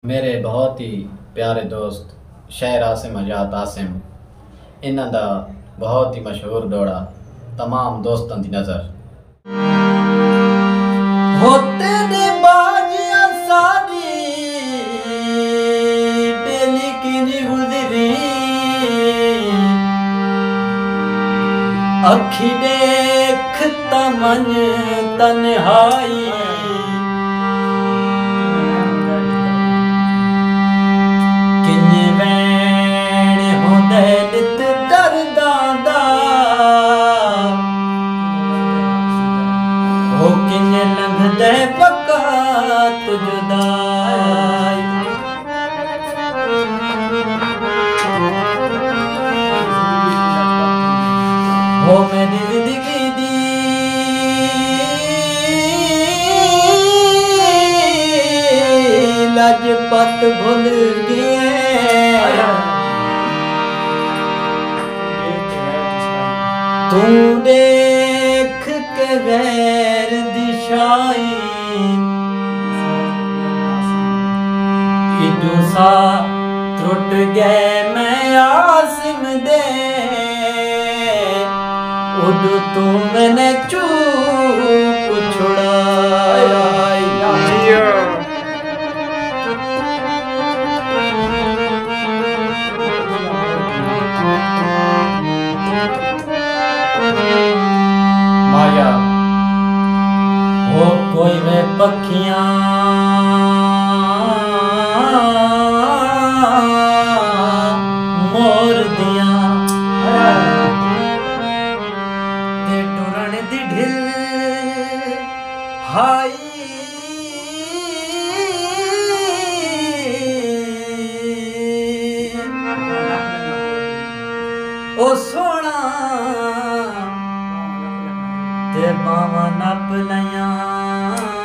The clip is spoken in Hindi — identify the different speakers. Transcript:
Speaker 1: मेरे बहुत ही प्यारे दोस्त शायर आसिम आजाद आसिम इन्हां दा बहुत ही मशहूर दौड़ा तमाम दोस्तों की नज़र होते ने बाजियां सारी बेली की गुजरी अखी देख तमन तन्हाई लंघदे पक्का तुझदाई हो मेरी जिंदगी दी लजपत भूल गए तू देख के गैर दिशाई सा त्रुट गए मैं आसिम दे उद तू मैंने चूप छुड़ाया माया हो कोई वे पखियां मोर दिया ते टुरण दी ढिल हाई ओ सोना ते बावा नप लिया